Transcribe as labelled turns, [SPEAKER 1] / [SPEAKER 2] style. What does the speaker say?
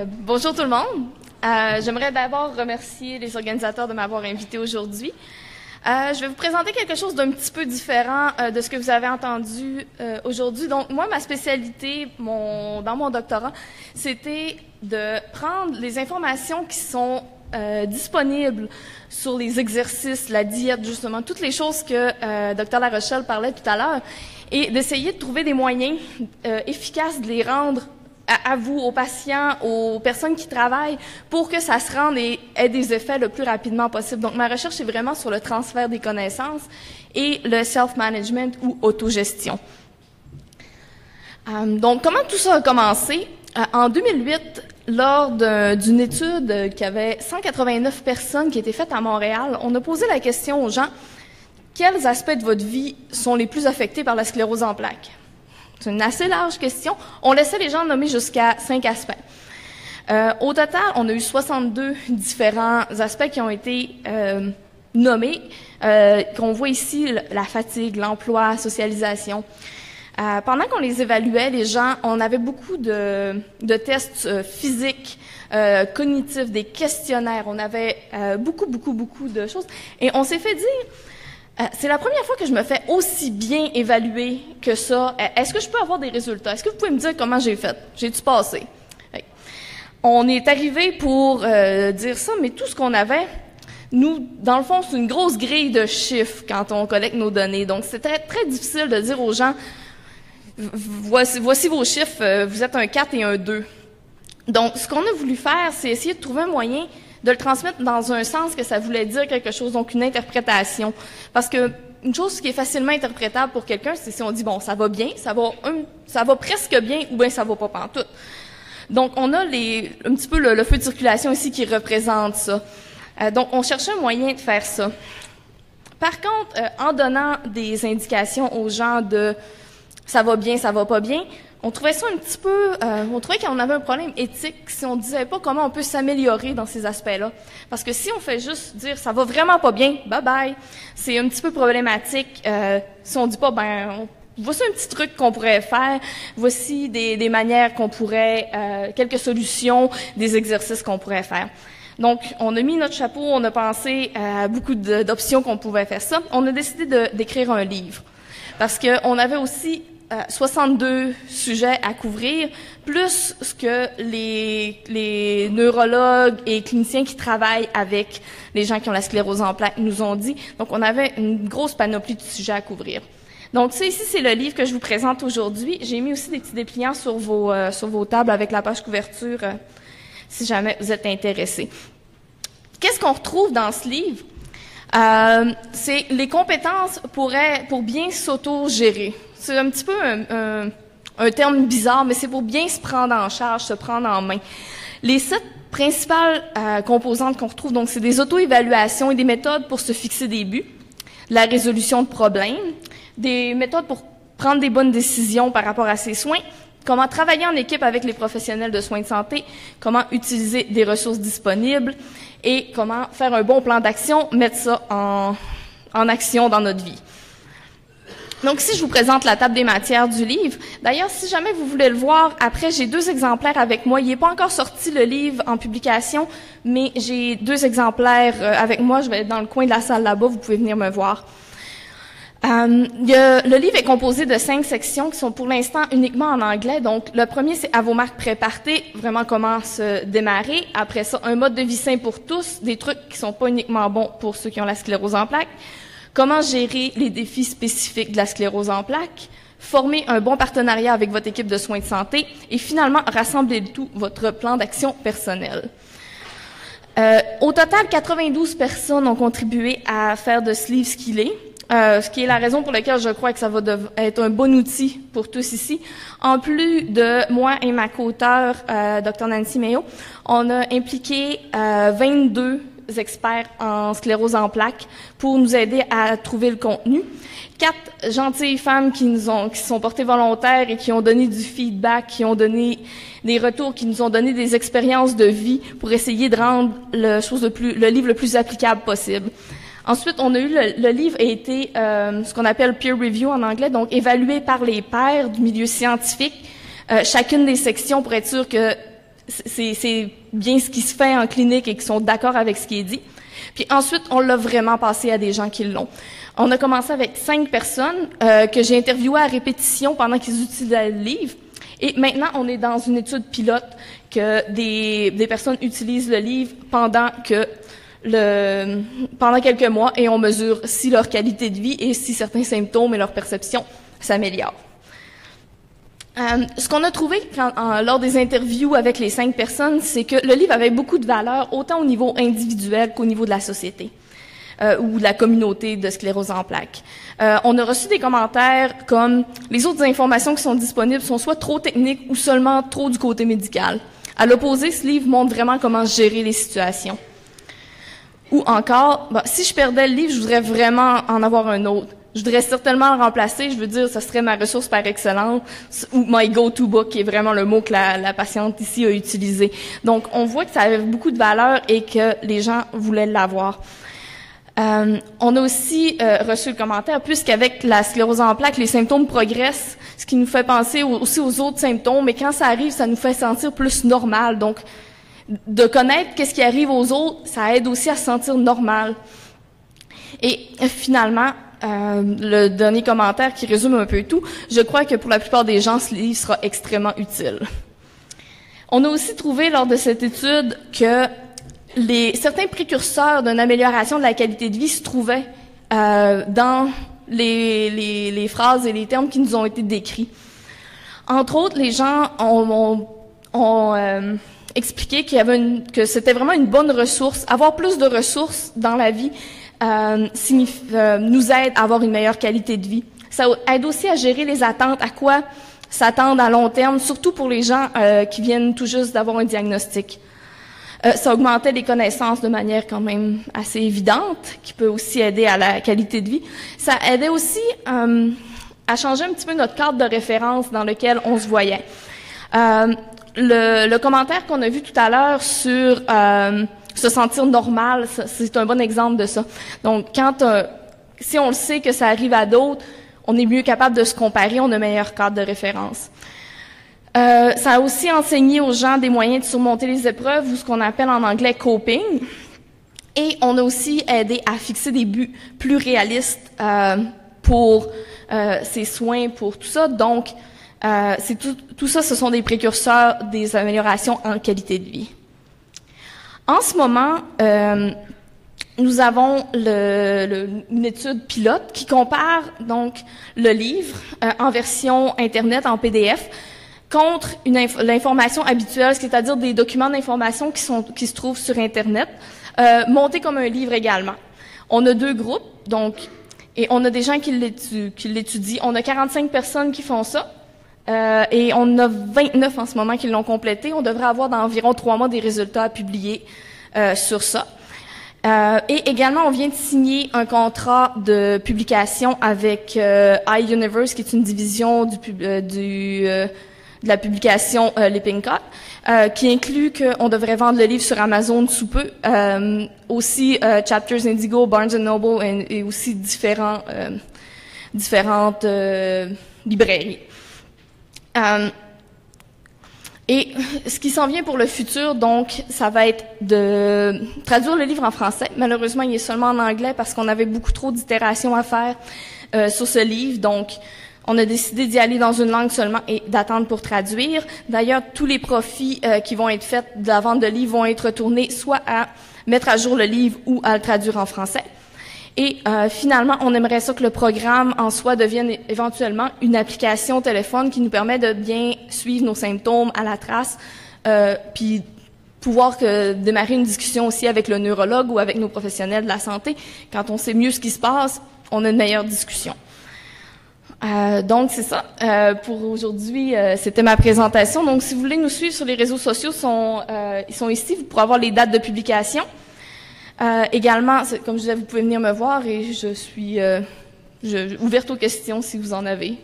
[SPEAKER 1] Bonjour tout le monde. J'aimerais d'abord remercier les organisateurs de m'avoir invité aujourd'hui. Je vais vous présenter quelque chose d'un petit peu différent de ce que vous avez entendu aujourd'hui. Donc, moi, ma spécialité dans mon doctorat, c'était de prendre les informations qui sont disponibles sur les exercices, la diète, justement, toutes les choses que Dr. Larochelle parlait tout à l'heure, et d'essayer de trouver des moyens efficaces de les rendre à vous, aux patients, aux personnes qui travaillent, pour que ça se rende et ait des effets le plus rapidement possible. Donc, ma recherche est vraiment sur le transfert des connaissances et le self-management ou autogestion. Donc, comment tout ça a commencé? En 2008, lors d'une étude qui avait 189 personnes qui étaient faites à Montréal, on a posé la question aux gens, quels aspects de votre vie sont les plus affectés par la sclérose en plaques? C'est une assez large question. On laissait les gens nommer jusqu'à 5 aspects. Au total, on a eu 62 différents aspects qui ont été nommés, qu'on voit ici, la fatigue, l'emploi, la socialisation. Pendant qu'on les évaluait, les gens, on avait beaucoup de tests physiques, cognitifs, des questionnaires. On avait beaucoup de choses. Et on s'est fait dire... c'est la première fois que je me fais aussi bien évaluer que ça. Est-ce que je peux avoir des résultats? Est-ce que vous pouvez me dire comment j'ai fait? J'ai-tu passé? On est arrivé pour dire ça, mais tout ce qu'on avait, nous, dans le fond, c'est une grosse grille de chiffres quand on collecte nos données. Donc, c'est très, très difficile de dire aux gens, voici vos chiffres, vous êtes un 4 et un 2. Donc, ce qu'on a voulu faire, c'est essayer de trouver un moyen de le transmettre dans un sens que ça voulait dire quelque chose, donc une interprétation. Parce que une chose qui est facilement interprétable pour quelqu'un, c'est si on dit, bon, ça va bien, ça va presque bien, ou bien ça va pas pantoute. Donc, on a un petit peu le feu de circulation ici qui représente ça. Donc, on cherchait un moyen de faire ça. Par contre, en donnant des indications aux gens de ça va bien, ça va pas bien, on trouvait ça un petit peu... on trouvait qu'on avait un problème éthique si on disait pas comment on peut s'améliorer dans ces aspects-là. Parce que si on fait juste dire « ça va vraiment pas bien, bye-bye », c'est un petit peu problématique. Si on dit pas « voici un petit truc qu'on pourrait faire, voici des manières qu'on pourrait... quelques solutions, des exercices qu'on pourrait faire ». Donc, on a mis notre chapeau, on a pensé à beaucoup d'options qu'on pouvait faire ça. On a décidé d'écrire un livre. Parce qu'on avait aussi... 62 sujets à couvrir, plus ce que les neurologues et cliniciens qui travaillent avec les gens qui ont la sclérose en plaques nous ont dit. Donc, on avait une grosse panoplie de sujets à couvrir. Donc, ça ici, c'est le livre que je vous présente aujourd'hui. J'ai mis aussi des petits dépliants sur vos tables avec la page couverture, si jamais vous êtes intéressés. Qu'est-ce qu'on retrouve dans ce livre? C'est les compétences pour bien s'auto-gérer. C'est un petit peu un terme bizarre, mais c'est pour bien se prendre en charge, se prendre en main. Les 7 principales composantes qu'on retrouve, donc c'est des auto-évaluations et des méthodes pour se fixer des buts, la résolution de problèmes, des méthodes pour prendre des bonnes décisions par rapport à ses soins, comment travailler en équipe avec les professionnels de soins de santé, comment utiliser des ressources disponibles et comment faire un bon plan d'action, mettre ça en action dans notre vie. Donc, ici, je vous présente la table des matières du livre. D'ailleurs, si jamais vous voulez le voir, après, j'ai 2 exemplaires avec moi. Il n'est pas encore sorti, le livre, en publication, mais j'ai 2 exemplaires avec moi. Je vais être dans le coin de la salle là-bas. Vous pouvez venir me voir. Le livre est composé de 5 sections qui sont pour l'instant uniquement en anglais. Donc, le premier, c'est « À vos marques pré-partez », vraiment comment se démarrer. Après ça, un mode de vie sain pour tous, des trucs qui sont pas uniquement bons pour ceux qui ont la sclérose en plaques. Comment gérer les défis spécifiques de la sclérose en plaques, former un bon partenariat avec votre équipe de soins de santé et finalement rassembler le tout, votre plan d'action personnel. Au total, 92 personnes ont contribué à faire de ce livre ce qu'il est, ce qui est la raison pour laquelle je crois que ça va être un bon outil pour tous ici. En plus de moi et ma co-auteure, Dr. Nancy Mayo, on a impliqué 22 experts en sclérose en plaques pour nous aider à trouver le contenu. 4 gentilles femmes qui se sont portées volontaires et qui ont donné du feedback, qui ont donné des retours, qui nous ont donné des expériences de vie pour essayer de rendre le livre le plus applicable possible. Ensuite, on a eu le livre a été ce qu'on appelle peer review en anglais, donc évalué par les pairs du milieu scientifique, chacune des sections pour être sûr que c'est bien ce qui se fait en clinique et qui sont d'accord avec ce qui est dit. Puis ensuite, on l'a vraiment passé à des gens qui l'ont. On a commencé avec 5 personnes que j'ai interviewées à répétition pendant qu'ils utilisaient le livre. Et maintenant, on est dans une étude pilote que des personnes utilisent le livre pendant quelques mois et on mesure si leur qualité de vie et si certains symptômes et leur perception s'améliorent. Ce qu'on a trouvé lors des interviews avec les 5 personnes, c'est que le livre avait beaucoup de valeur, autant au niveau individuel qu'au niveau de la société ou de la communauté de sclérose en plaques. On a reçu des commentaires comme « Les autres informations qui sont disponibles sont soit trop techniques ou seulement trop du côté médical. À l'opposé, ce livre montre vraiment comment gérer les situations. » Ou encore « Si je perdais le livre, je voudrais vraiment en avoir un autre. Je voudrais certainement le remplacer, je veux dire, ça serait ma ressource par excellence, ou my go-to book, qui est vraiment le mot que la patiente ici a utilisé. Donc, on voit que ça avait beaucoup de valeur et que les gens voulaient l'avoir. On a aussi reçu le commentaire, puisqu'avec la sclérose en plaques, les symptômes progressent, ce qui nous fait penser aussi aux autres symptômes, et quand ça arrive, ça nous fait sentir plus normal. Donc, de connaître qu'est-ce qui arrive aux autres, ça aide aussi à se sentir normal. Et finalement, le dernier commentaire qui résume un peu tout, je crois que pour la plupart des gens, ce livre sera extrêmement utile. On a aussi trouvé lors de cette étude que certains précurseurs d'une amélioration de la qualité de vie se trouvaient dans les phrases et les termes qui nous ont été décrits. Entre autres, les gens ont expliqué que c'était vraiment une bonne ressource. Avoir plus de ressources dans la vie nous aide à avoir une meilleure qualité de vie. Ça aide aussi à gérer les attentes, à quoi s'attendre à long terme, surtout pour les gens qui viennent tout juste d'avoir un diagnostic. Ça augmentait les connaissances de manière quand même assez évidente, qui peut aussi aider à la qualité de vie. Ça aidait aussi à changer un petit peu notre cadre de référence dans lequel on se voyait. Le commentaire qu'on a vu tout à l'heure sur se sentir normal, c'est un bon exemple de ça. Donc, si on le sait que ça arrive à d'autres, on est mieux capable de se comparer, on a un meilleur cadre de référence. Ça a aussi enseigné aux gens des moyens de surmonter les épreuves, ou ce qu'on appelle en anglais coping. Et on a aussi aidé à fixer des buts plus réalistes pour ces soins, pour tout ça. Donc, tout ça, ce sont des précurseurs des améliorations en qualité de vie. En ce moment, nous avons une étude pilote qui compare donc le livre en version Internet, en PDF, contre l'information habituelle, c'est-à-dire des documents d'information qui se trouvent sur Internet, montés comme un livre également. On a 2 groupes, donc, et on a des gens qui l'étudient. On a 45 personnes qui font ça. Et on a 29 en ce moment qui l'ont complété. On devrait avoir dans environ 3 mois des résultats à publier sur ça. Et également, on vient de signer un contrat de publication avec iUniverse, qui est une division de la publication Lippincott, qui inclut qu'on devrait vendre le livre sur Amazon sous peu, aussi Chapters Indigo, Barnes & Noble et aussi différentes librairies. Et ce qui s'en vient pour le futur, donc, ça va être de traduire le livre en français. Malheureusement, il est seulement en anglais parce qu'on avait beaucoup trop d'itérations à faire sur ce livre. Donc, on a décidé d'y aller dans une langue seulement et d'attendre pour traduire. D'ailleurs, tous les profits qui vont être faits de la vente de livres vont être retournés soit à mettre à jour le livre ou à le traduire en français. Et finalement, on aimerait ça que le programme en soi devienne éventuellement une application téléphone qui nous permet de bien suivre nos symptômes à la trace, puis pouvoir démarrer une discussion aussi avec le neurologue ou avec nos professionnels de la santé. Quand on sait mieux ce qui se passe, on a une meilleure discussion. Donc, c'est ça. Pour aujourd'hui, c'était ma présentation. Donc, si vous voulez nous suivre sur les réseaux sociaux, ils sont ici. Vous pourrez avoir les dates de publication. Également, comme je disais, vous pouvez venir me voir et je suis ouverte aux questions si vous en avez.